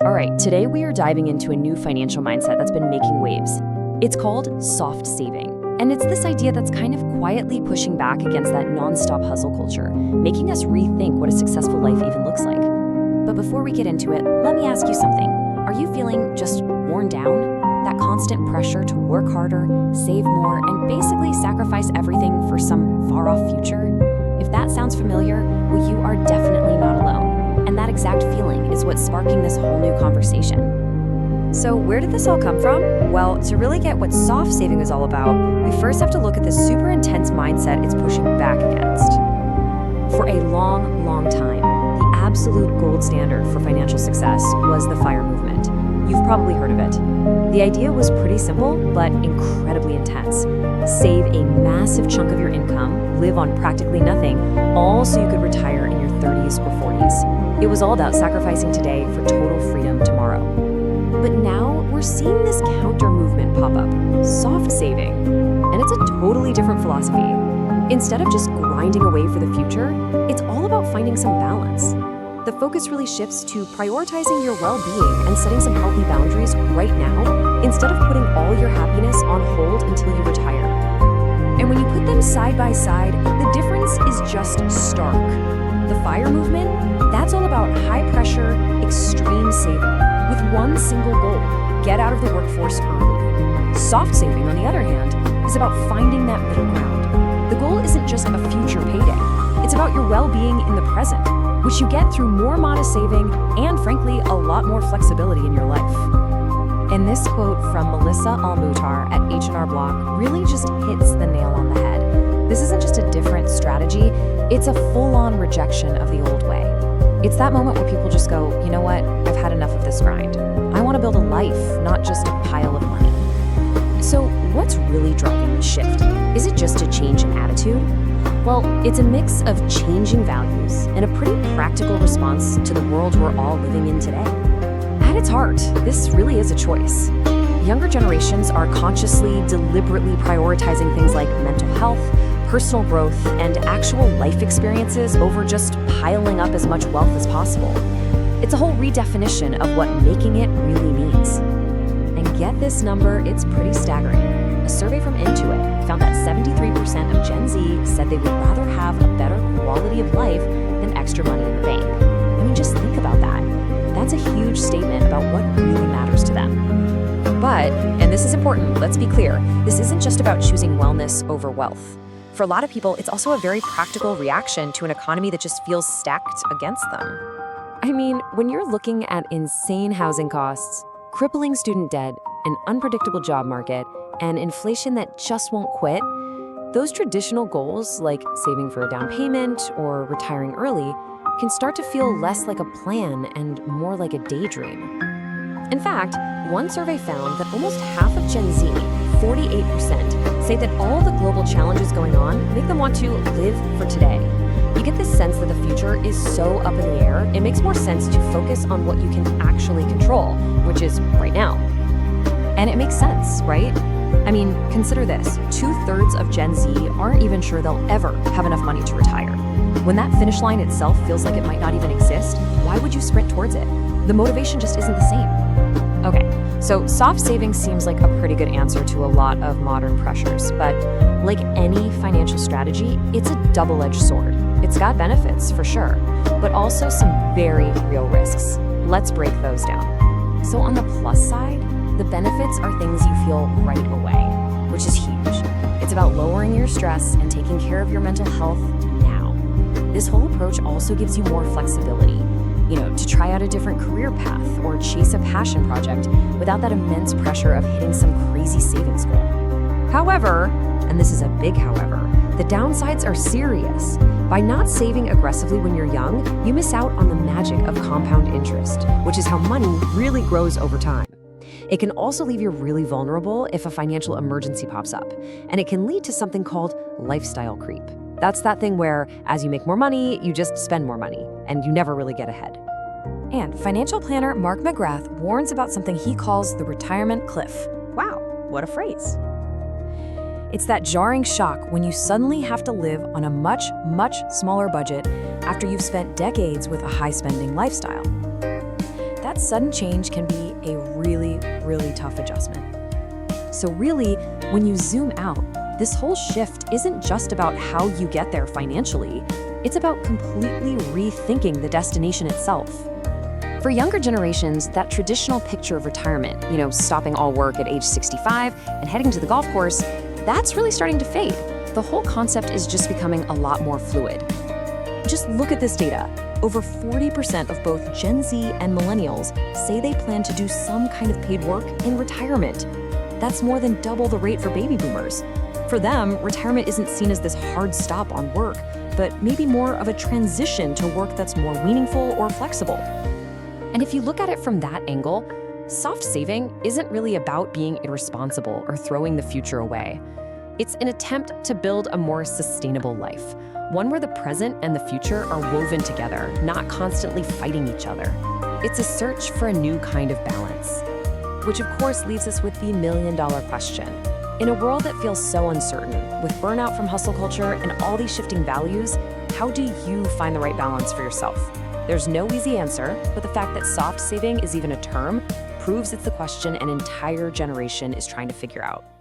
All right, today we are diving into a new financial mindset that's been making waves. It's called soft saving. And it's this idea that's kind of quietly pushing back against that nonstop hustle culture, making us rethink what a successful life even looks like. But before we get into it, let me ask you something. Are you feeling just worn down? That constant pressure to work harder, save more, and basically sacrifice everything for some far-off future? If that sounds familiar, well, you are definitely not alone. And that exact feeling is what's sparking this whole new conversation. So where did this all come from? Well, to really get what soft saving is all about, we first have to look at the super intense mindset it's pushing back against. For a long, long time, the absolute gold standard for financial success was the FIRE movement. You've probably heard of it. The idea was pretty simple, but incredibly intense. Save a massive chunk of your income, live on practically nothing, all so you could retire in your 30s or 40s. It was all about sacrificing today for total freedom tomorrow. But now we're seeing this counter movement pop up, soft saving. And it's a totally different philosophy. Instead of just grinding away for the future, it's all about finding some balance. The focus really shifts to prioritizing your well-being and setting some healthy boundaries right now, instead of putting all your happiness on hold until you retire. And when you put them side by side, the difference is just stark. The FIRE movement, that's all about high-pressure, extreme saving, with one single goal: get out of the workforce early. Soft saving, on the other hand, is about finding that middle ground. The goal isn't just a future payday. It's about your well-being in the present, which you get through more modest saving and, frankly, a lot more flexibility in your life. And this quote from Melissa Almutar at H&R Block really just hits the nail on the head. This isn't just a different strategy, it's a full-on rejection of the old way. It's that moment where people just go, you know what, I've had enough of this grind. I want to build a life, not just a pile of money. So what's really driving the shift? Is it just a change in attitude? Well, it's a mix of changing values and a pretty practical response to the world we're all living in today. At its heart, this really is a choice. Younger generations are consciously, deliberately prioritizing things like mental health, personal growth, and actual life experiences over just piling up as much wealth as possible. It's a whole redefinition of what making it really means. And get this number, it's pretty staggering. A survey from Intuit found that 73% of Gen Z said they would rather have a better quality of life than extra money in the bank. I mean, just think about that. That's a huge statement about what really matters to them. But, and this is important, let's be clear, this isn't just about choosing wellness over wealth. For a lot of people, it's also a very practical reaction to an economy that just feels stacked against them. I mean, when you're looking at insane housing costs, crippling student debt, an unpredictable job market, and inflation that just won't quit, those traditional goals, like saving for a down payment or retiring early, can start to feel less like a plan and more like a daydream. In fact, one survey found that almost half of Gen Z, 48%, say that all the global challenges going on make them want to live for today. You get this sense that the future is so up in the air, it makes more sense to focus on what you can actually control, which is right now. And it makes sense, right? I mean, consider this. 2/3 of Gen Z aren't even sure they'll ever have enough money to retire. When that finish line itself feels like it might not even exist, why would you sprint towards it? The motivation just isn't the same. Okay, so soft saving seems like a pretty good answer to a lot of modern pressures, but like any financial strategy, it's a double-edged sword. It's got benefits, for sure, but also some very real risks. Let's break those down. So on the plus side, the benefits are things you feel right away, which is huge. It's about lowering your stress and taking care of your mental health now. This whole approach also gives you more flexibility, to try out a different career path or chase a passion project without that immense pressure of hitting some crazy savings goal. However, and this is a big however, the downsides are serious. By not saving aggressively when you're young, you miss out on the magic of compound interest, which is how money really grows over time. It can also leave you really vulnerable if a financial emergency pops up, and it can lead to something called lifestyle creep. That's that thing where, as you make more money, you just spend more money, and you never really get ahead. And financial planner Mark McGrath warns about something he calls the retirement cliff. Wow, what a phrase. It's that jarring shock when you suddenly have to live on a much, much smaller budget after you've spent decades with a high-spending lifestyle. That that sudden change can be a really, really tough adjustment. So really, when you zoom out, this whole shift isn't just about how you get there financially, it's about completely rethinking the destination itself. For younger generations, that traditional picture of retirement, stopping all work at age 65 and heading to the golf course, that's really starting to fade. The whole concept is just becoming a lot more fluid. Just look at this data. Over 40% of both Gen Z and Millennials say they plan to do some kind of paid work in retirement. That's more than double the rate for baby boomers. For them, retirement isn't seen as this hard stop on work, but maybe more of a transition to work that's more meaningful or flexible. And if you look at it from that angle, soft saving isn't really about being irresponsible or throwing the future away. It's an attempt to build a more sustainable life, one where the present and the future are woven together, not constantly fighting each other. It's a search for a new kind of balance. Which of course leaves us with the million-dollar question. In a world that feels so uncertain, with burnout from hustle culture and all these shifting values, how do you find the right balance for yourself? There's no easy answer, but the fact that soft saving is even a term proves it's the question an entire generation is trying to figure out.